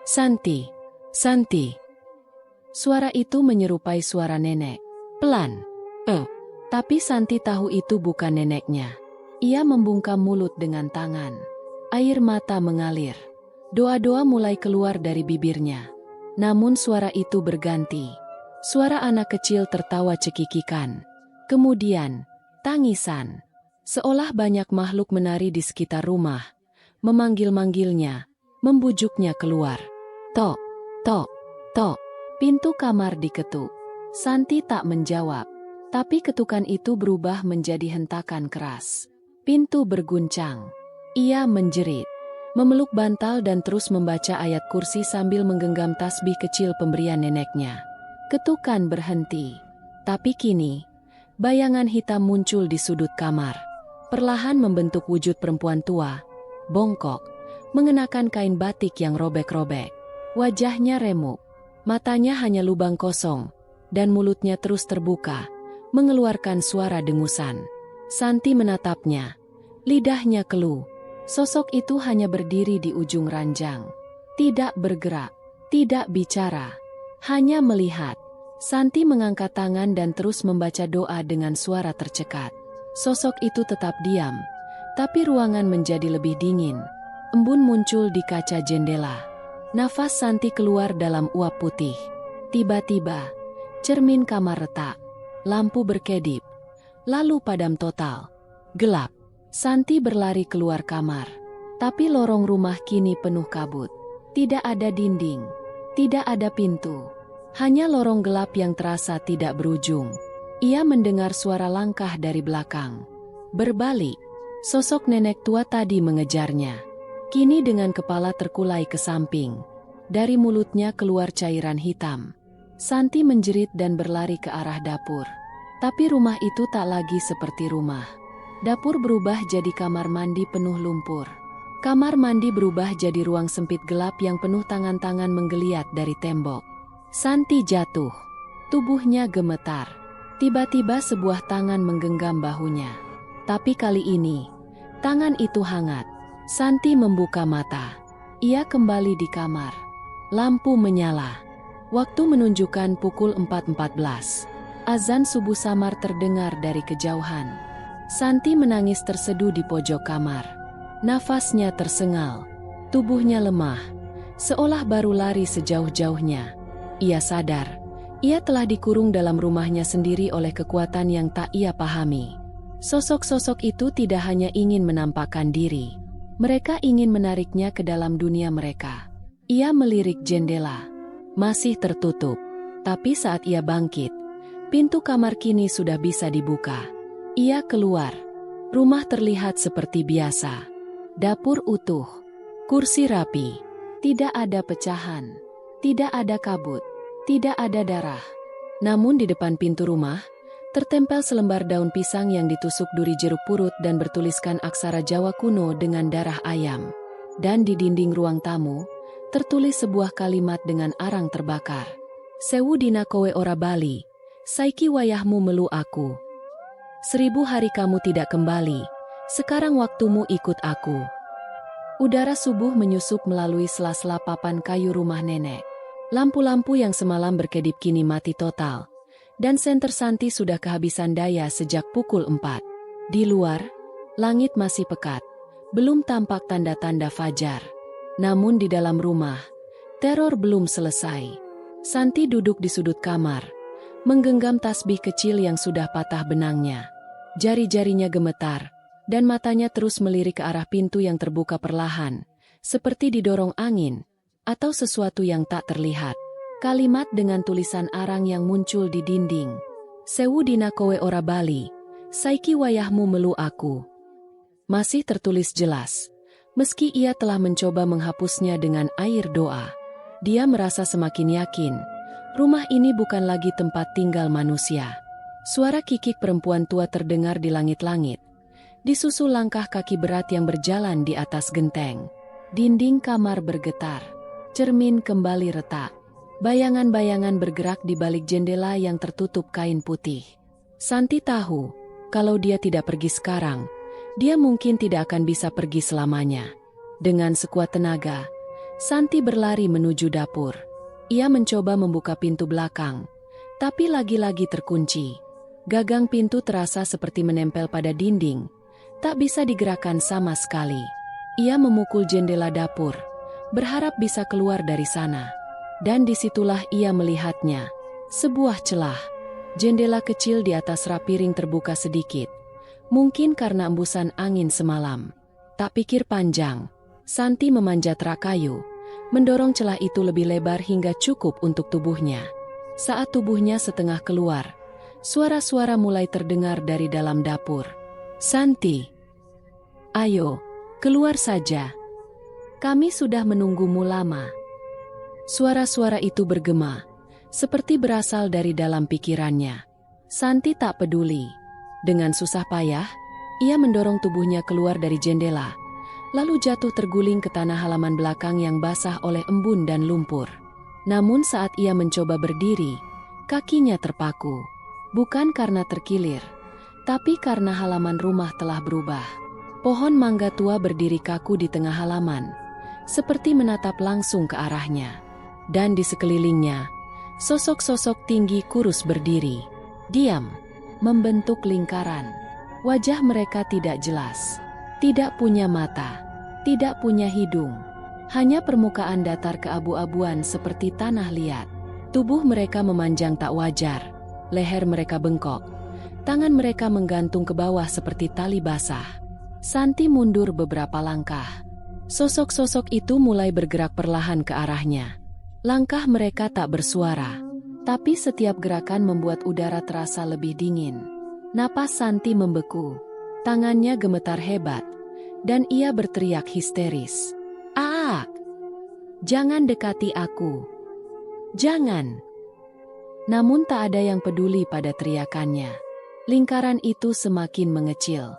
"Santi, Santi." Suara itu menyerupai suara nenek. Pelan. Tapi Santi tahu itu bukan neneknya. Ia membungkam mulut dengan tangan. Air mata mengalir. Doa-doa mulai keluar dari bibirnya. Namun suara itu berganti. Suara anak kecil tertawa cekikikan. Kemudian, tangisan. Seolah banyak makhluk menari di sekitar rumah. Memanggil-manggilnya, membujuknya keluar. Tok, tok, tok. Pintu kamar diketuk. Santi tak menjawab. Tapi ketukan itu berubah menjadi hentakan keras. Pintu berguncang. Ia menjerit. Memeluk bantal dan terus membaca ayat kursi sambil menggenggam tasbih kecil pemberian neneknya. Ketukan berhenti. Tapi kini, bayangan hitam muncul di sudut kamar. Perlahan membentuk wujud perempuan tua, bongkok, mengenakan kain batik yang robek-robek. Wajahnya remuk, matanya hanya lubang kosong, dan mulutnya terus terbuka, mengeluarkan suara dengusan. Santi menatapnya, lidahnya keluh. Sosok itu hanya berdiri di ujung ranjang. Tidak bergerak, tidak bicara, hanya melihat. Santi mengangkat tangan dan terus membaca doa dengan suara tercekat. Sosok itu tetap diam, tapi ruangan menjadi lebih dingin. Embun muncul di kaca jendela. Nafas Santi keluar dalam uap putih. Tiba-tiba, cermin kamar retak. Lampu berkedip. Lalu padam total. Gelap. Santi berlari keluar kamar. Tapi lorong rumah kini penuh kabut. Tidak ada dinding. Tidak ada pintu. Hanya lorong gelap yang terasa tidak berujung. Ia mendengar suara langkah dari belakang. Berbalik, sosok nenek tua tadi mengejarnya. Kini dengan kepala terkulai ke samping. Dari mulutnya keluar cairan hitam. Santi menjerit dan berlari ke arah dapur. Tapi rumah itu tak lagi seperti rumah. Dapur berubah jadi kamar mandi penuh lumpur. Kamar mandi berubah jadi ruang sempit gelap yang penuh tangan-tangan menggeliat dari tembok. Santi jatuh. Tubuhnya gemetar. Tiba-tiba sebuah tangan menggenggam bahunya. Tapi kali ini, tangan itu hangat. Santi membuka mata. Ia kembali di kamar. Lampu menyala. Waktu menunjukkan pukul 4.14. Azan subuh samar terdengar dari kejauhan. Santi menangis terseduh di pojok kamar. Nafasnya tersengal. Tubuhnya lemah. Seolah baru lari sejauh-jauhnya. Ia sadar, ia telah dikurung dalam rumahnya sendiri oleh kekuatan yang tak ia pahami. Sosok-sosok itu tidak hanya ingin menampakkan diri. Mereka ingin menariknya ke dalam dunia mereka. Ia melirik jendela. Masih tertutup. Tapi saat ia bangkit, pintu kamar kini sudah bisa dibuka. Ia keluar. Rumah terlihat seperti biasa. Dapur utuh. Kursi rapi. Tidak ada pecahan. Tidak ada kabut. Tidak ada darah. Namun di depan pintu rumah, Tertempel selembar daun pisang yang ditusuk duri jeruk purut dan bertuliskan aksara Jawa kuno dengan darah ayam. Dan di dinding ruang tamu, tertulis sebuah kalimat dengan arang terbakar. Sewu dina kowe ora bali, saiki wayahmu melu aku. 1000 hari kamu tidak kembali, sekarang waktumu ikut aku. Udara subuh menyusup melalui sela-sela papan kayu rumah nenek. Lampu-lampu yang semalam berkedip kini mati total. Dan senter Santi sudah kehabisan daya sejak pukul 4. Di luar, langit masih pekat. Belum tampak tanda-tanda fajar. Namun di dalam rumah, teror belum selesai. Santi duduk di sudut kamar, menggenggam tasbih kecil yang sudah patah benangnya. Jari-jarinya gemetar, dan matanya terus melirik ke arah pintu yang terbuka perlahan, seperti didorong angin, atau sesuatu yang tak terlihat. Kalimat dengan tulisan arang yang muncul di dinding. Sewu dina kowe ora bali, saiki wayahmu melu aku. Masih tertulis jelas. Meski ia telah mencoba menghapusnya dengan air doa. Dia merasa semakin yakin, rumah ini bukan lagi tempat tinggal manusia. Suara kikik perempuan tua terdengar di langit-langit. Disusul langkah kaki berat yang berjalan di atas genteng. Dinding kamar bergetar. Cermin kembali retak. Bayangan-bayangan bergerak di balik jendela yang tertutup kain putih. Santi tahu, kalau dia tidak pergi sekarang, dia mungkin tidak akan bisa pergi selamanya. Dengan sekuat tenaga, Santi berlari menuju dapur. Ia mencoba membuka pintu belakang, tapi lagi-lagi terkunci. Gagang pintu terasa seperti menempel pada dinding, tak bisa digerakkan sama sekali. Ia memukul jendela dapur, berharap bisa keluar dari sana. Dan disitulah ia melihatnya, sebuah celah. Jendela kecil di atas rak piring terbuka sedikit, mungkin karena embusan angin semalam. Tak pikir panjang, Santi memanjat rak kayu, mendorong celah itu lebih lebar hingga cukup untuk tubuhnya. Saat tubuhnya setengah keluar, suara-suara mulai terdengar dari dalam dapur. Santi, ayo, keluar saja. Kami sudah menunggumu lama. Suara-suara itu bergema, seperti berasal dari dalam pikirannya. Santi tak peduli. Dengan susah payah, ia mendorong tubuhnya keluar dari jendela, lalu jatuh terguling ke tanah halaman belakang yang basah oleh embun dan lumpur. Namun saat ia mencoba berdiri, kakinya terpaku. Bukan karena terkilir, tapi karena halaman rumah telah berubah. Pohon mangga tua berdiri kaku di tengah halaman, seperti menatap langsung ke arahnya. Dan di sekelilingnya, sosok-sosok tinggi kurus berdiri. Diam, membentuk lingkaran. Wajah mereka tidak jelas. Tidak punya mata, tidak punya hidung. Hanya permukaan datar keabu-abuan seperti tanah liat. Tubuh mereka memanjang tak wajar. Leher mereka bengkok. Tangan mereka menggantung ke bawah seperti tali basah. Santi mundur beberapa langkah. Sosok-sosok itu mulai bergerak perlahan ke arahnya. Langkah mereka tak bersuara, tapi setiap gerakan membuat udara terasa lebih dingin. Napas Santi membeku, tangannya gemetar hebat, dan ia berteriak histeris. "Aak! Jangan dekati aku! Jangan!" Namun tak ada yang peduli pada teriakannya. Lingkaran itu semakin mengecil.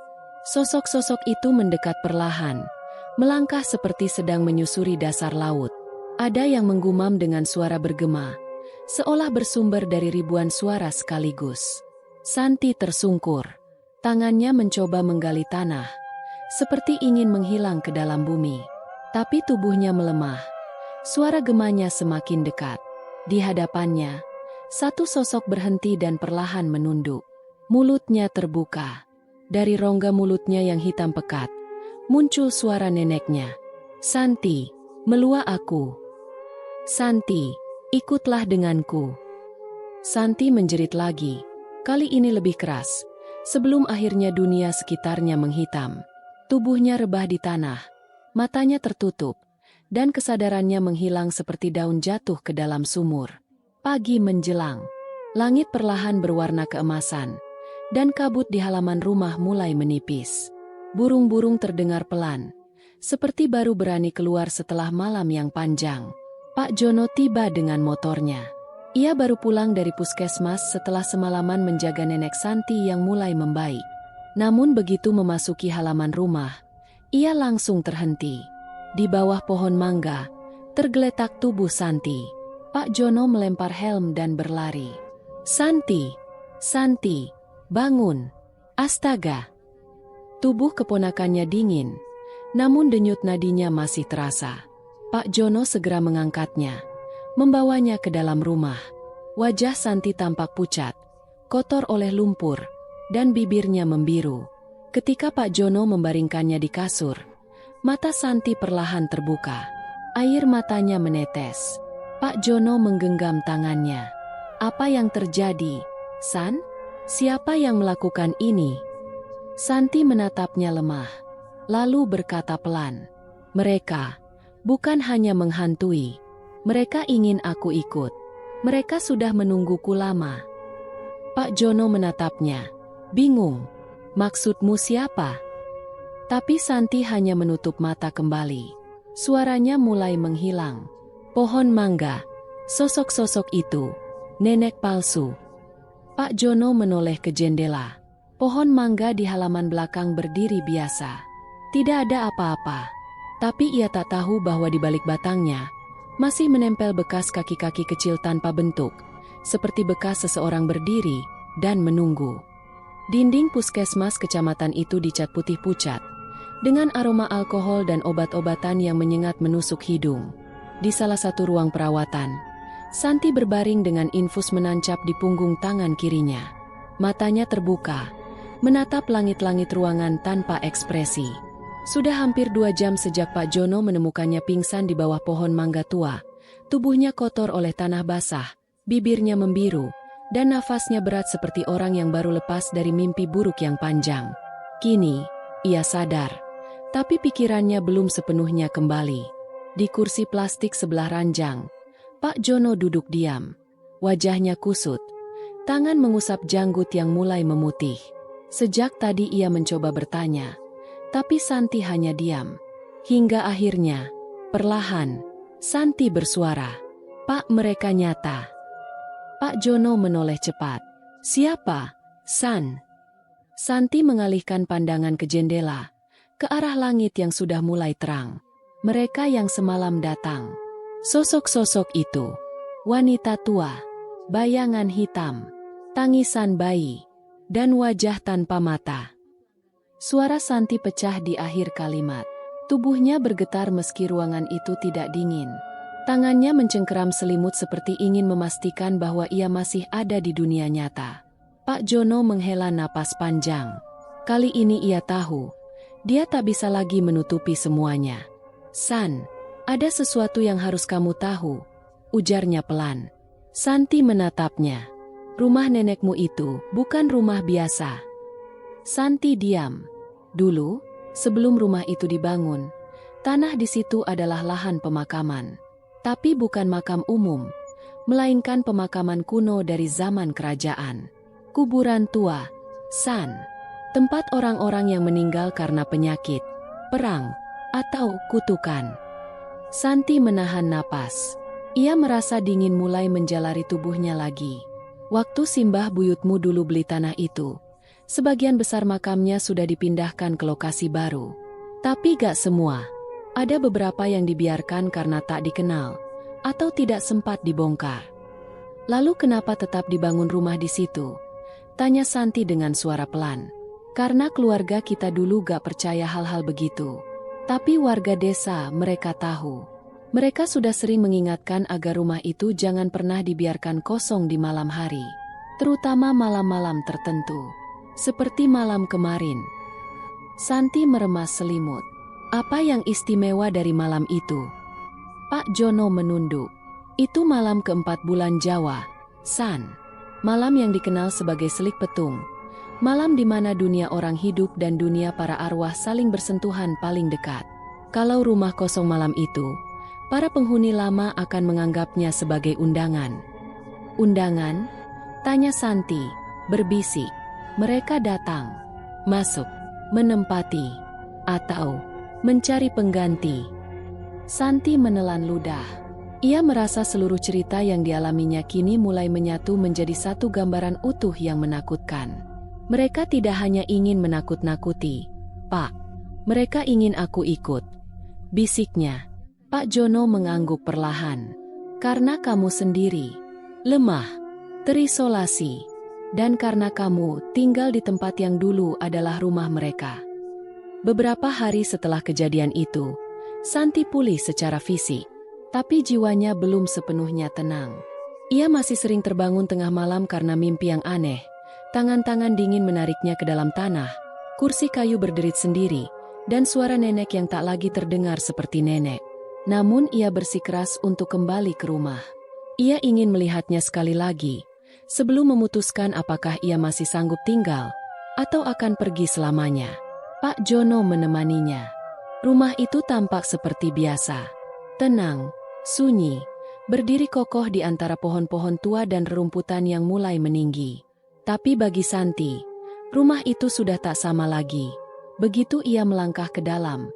Sosok-sosok itu mendekat perlahan, melangkah seperti sedang menyusuri dasar laut. Ada yang menggumam dengan suara bergema, seolah bersumber dari ribuan suara sekaligus. Santi tersungkur, tangannya mencoba menggali tanah, seperti ingin menghilang ke dalam bumi. Tapi tubuhnya melemah, suara gemanya semakin dekat. Di hadapannya, satu sosok berhenti dan perlahan menunduk. Mulutnya terbuka. Dari rongga mulutnya yang hitam pekat, muncul suara neneknya. "Santi, melua aku. Santi, ikutlah denganku." Santi menjerit lagi, kali ini lebih keras, sebelum akhirnya dunia sekitarnya menghitam. Tubuhnya rebah di tanah, matanya tertutup, dan kesadarannya menghilang seperti daun jatuh ke dalam sumur. Pagi menjelang, langit perlahan berwarna keemasan, dan kabut di halaman rumah mulai menipis. Burung-burung terdengar pelan, seperti baru berani keluar setelah malam yang panjang. Pak Jono tiba dengan motornya. Ia baru pulang dari puskesmas setelah semalaman menjaga nenek Santi yang mulai membaik. Namun begitu memasuki halaman rumah, ia langsung terhenti. Di bawah pohon mangga, tergeletak tubuh Santi. Pak Jono melempar helm dan berlari. "Santi! Santi! Bangun! Astaga!" Tubuh keponakannya dingin, namun denyut nadinya masih terasa. Pak Jono segera mengangkatnya, membawanya ke dalam rumah. Wajah Santi tampak pucat, kotor oleh lumpur, dan bibirnya membiru. Ketika Pak Jono membaringkannya di kasur, mata Santi perlahan terbuka. Air matanya menetes. Pak Jono menggenggam tangannya. "Apa yang terjadi, San? Siapa yang melakukan ini?" Santi menatapnya lemah, lalu berkata pelan, "Mereka bukan hanya menghantui. Mereka ingin aku ikut. Mereka sudah menungguku lama." Pak Jono menatapnya, bingung. "Maksudmu siapa?" Tapi Santi hanya menutup mata kembali. Suaranya mulai menghilang. Pohon mangga, sosok-sosok itu, nenek palsu. Pak Jono menoleh ke jendela. Pohon mangga di halaman belakang berdiri biasa. Tidak ada apa-apa. Tapi ia tak tahu bahwa di balik batangnya masih menempel bekas kaki-kaki kecil tanpa bentuk, seperti bekas seseorang berdiri dan menunggu. Dinding puskesmas kecamatan itu dicat putih pucat, dengan aroma alkohol dan obat-obatan yang menyengat menusuk hidung. Di salah satu ruang perawatan, Santi berbaring dengan infus menancap di punggung tangan kirinya. Matanya terbuka, menatap langit-langit ruangan tanpa ekspresi. Sudah hampir 2 jam sejak Pak Jono menemukannya pingsan di bawah pohon mangga tua. Tubuhnya kotor oleh tanah basah, bibirnya membiru, dan nafasnya berat seperti orang yang baru lepas dari mimpi buruk yang panjang. Kini, ia sadar, tapi pikirannya belum sepenuhnya kembali. Di kursi plastik sebelah ranjang, Pak Jono duduk diam. Wajahnya kusut, tangan mengusap janggut yang mulai memutih. Sejak tadi ia mencoba bertanya, tapi Santi hanya diam. Hingga akhirnya, perlahan, Santi bersuara, "Pak, mereka nyata." Pak Jono menoleh cepat. "Siapa, San?" Santi mengalihkan pandangan ke jendela, ke arah langit yang sudah mulai terang. Mereka yang semalam datang. Sosok-sosok itu, wanita tua, bayangan hitam, tangisan bayi, dan wajah tanpa mata. Suara Santi pecah di akhir kalimat. Tubuhnya bergetar meski ruangan itu tidak dingin. Tangannya mencengkeram selimut seperti ingin memastikan bahwa ia masih ada di dunia nyata. Pak Jono menghela napas panjang. Kali ini ia tahu, dia tak bisa lagi menutupi semuanya. "San, ada sesuatu yang harus kamu tahu," ujarnya pelan. Santi menatapnya. "Rumah nenekmu itu bukan rumah biasa." Santi diam. Dulu, sebelum rumah itu dibangun, tanah di situ adalah lahan pemakaman. Tapi bukan makam umum, melainkan pemakaman kuno dari zaman kerajaan. Kuburan tua, San. Tempat orang-orang yang meninggal karena penyakit, perang, atau kutukan. Santi menahan napas. Ia merasa dingin mulai menjalari tubuhnya lagi. Waktu simbah buyutmu dulu beli tanah itu, sebagian besar makamnya sudah dipindahkan ke lokasi baru. Tapi gak semua. Ada beberapa yang dibiarkan karena tak dikenal, atau tidak sempat dibongkar. "Lalu kenapa tetap dibangun rumah di situ?" tanya Santi dengan suara pelan. "Karena keluarga kita dulu gak percaya hal-hal begitu. Tapi warga desa mereka tahu. Mereka sudah sering mengingatkan agar rumah itu jangan pernah dibiarkan kosong di malam hari. Terutama malam-malam tertentu. Seperti malam kemarin." Santi meremas selimut. "Apa yang istimewa dari malam itu?" Pak Jono menunduk. "Itu malam keempat bulan Jawa, San. Malam yang dikenal sebagai Selik Petung. Malam di mana dunia orang hidup dan dunia para arwah saling bersentuhan paling dekat. Kalau rumah kosong malam itu, para penghuni lama akan menganggapnya sebagai undangan." "Undangan?" tanya Santi, berbisik. "Mereka datang, masuk, menempati, atau mencari pengganti." Santi menelan ludah. Ia merasa seluruh cerita yang dialaminya kini mulai menyatu menjadi satu gambaran utuh yang menakutkan. Mereka tidak hanya ingin menakut-nakuti, "Pak, mereka ingin aku ikut," bisiknya. Pak Jono mengangguk perlahan. "Karena kamu sendiri, lemah, terisolasi, dan karena kamu tinggal di tempat yang dulu adalah rumah mereka." Beberapa hari setelah kejadian itu, Santi pulih secara fisik. Tapi jiwanya belum sepenuhnya tenang. Ia masih sering terbangun tengah malam karena mimpi yang aneh. Tangan-tangan dingin menariknya ke dalam tanah, kursi kayu berderit sendiri, dan suara nenek yang tak lagi terdengar seperti nenek. Namun ia bersikeras untuk kembali ke rumah. Ia ingin melihatnya sekali lagi, sebelum memutuskan apakah ia masih sanggup tinggal, atau akan pergi selamanya. Pak Jono menemaninya. Rumah itu tampak seperti biasa. Tenang, sunyi, berdiri kokoh di antara pohon-pohon tua dan rerumputan yang mulai meninggi. Tapi bagi Santi, rumah itu sudah tak sama lagi. Begitu ia melangkah ke dalam,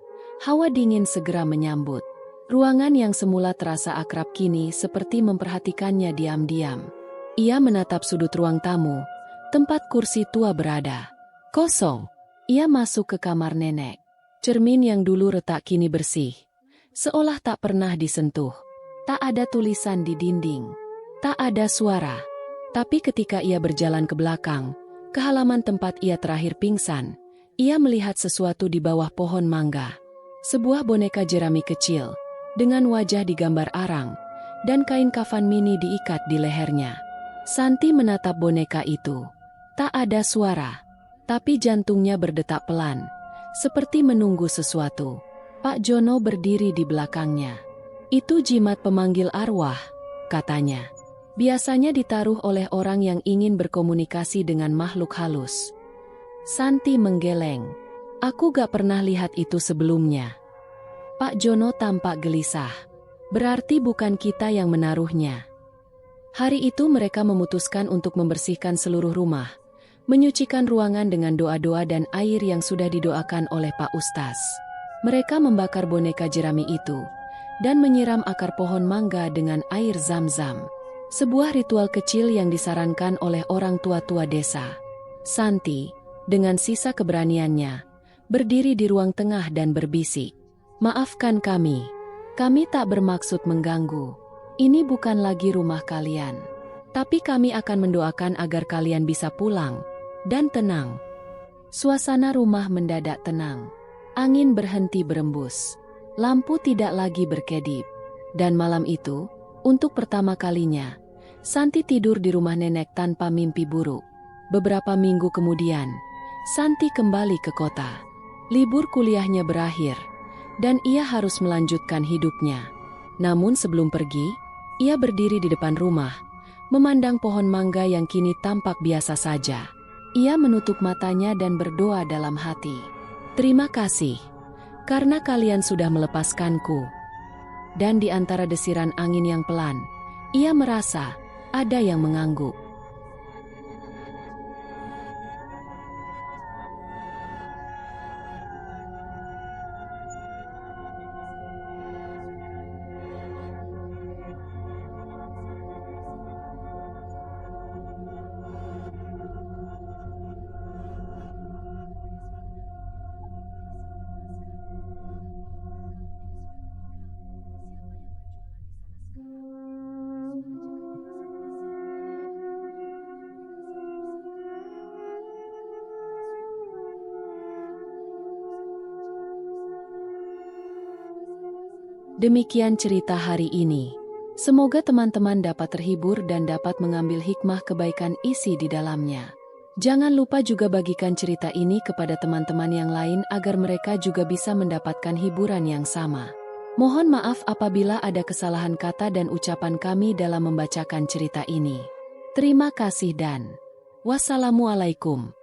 hawa dingin segera menyambut. Ruangan yang semula terasa akrab kini seperti memperhatikannya diam-diam. Ia menatap sudut ruang tamu, tempat kursi tua berada. Kosong. Ia masuk ke kamar nenek. Cermin yang dulu retak kini bersih, seolah tak pernah disentuh. Tak ada tulisan di dinding, tak ada suara. Tapi ketika ia berjalan ke belakang, ke halaman tempat ia terakhir pingsan, ia melihat sesuatu di bawah pohon mangga. Sebuah boneka jerami kecil, dengan wajah digambar arang, dan kain kafan mini diikat di lehernya. Santi menatap boneka itu. Tak ada suara, tapi jantungnya berdetak pelan, seperti menunggu sesuatu. Pak Jono berdiri di belakangnya. "Itu jimat pemanggil arwah," katanya. "Biasanya ditaruh oleh orang yang ingin berkomunikasi dengan makhluk halus." Santi menggeleng. "Aku gak pernah lihat itu sebelumnya." Pak Jono tampak gelisah. "Berarti bukan kita yang menaruhnya." Hari itu mereka memutuskan untuk membersihkan seluruh rumah, menyucikan ruangan dengan doa-doa dan air yang sudah didoakan oleh Pak Ustaz. Mereka membakar boneka jerami itu, dan menyiram akar pohon mangga dengan air zam-zam. Sebuah ritual kecil yang disarankan oleh orang tua-tua desa. Santi, dengan sisa keberaniannya, berdiri di ruang tengah dan berbisik, "Maafkan kami tak bermaksud mengganggu. Ini bukan lagi rumah kalian. Tapi kami akan mendoakan agar kalian bisa pulang dan tenang." Suasana rumah mendadak tenang. Angin berhenti berembus. Lampu tidak lagi berkedip. Dan malam itu, untuk pertama kalinya, Santi tidur di rumah nenek tanpa mimpi buruk. Beberapa minggu kemudian, Santi kembali ke kota. Libur kuliahnya berakhir, dan ia harus melanjutkan hidupnya. Namun sebelum pergi, ia berdiri di depan rumah, memandang pohon mangga yang kini tampak biasa saja. Ia menutup matanya dan berdoa dalam hati. "Terima kasih, karena kalian sudah melepaskanku." Dan di antara desiran angin yang pelan, ia merasa ada yang mengangguk. Demikian cerita hari ini. Semoga teman-teman dapat terhibur dan dapat mengambil hikmah kebaikan isi di dalamnya. Jangan lupa juga bagikan cerita ini kepada teman-teman yang lain agar mereka juga bisa mendapatkan hiburan yang sama. Mohon maaf apabila ada kesalahan kata dan ucapan kami dalam membacakan cerita ini. Terima kasih dan wassalamualaikum.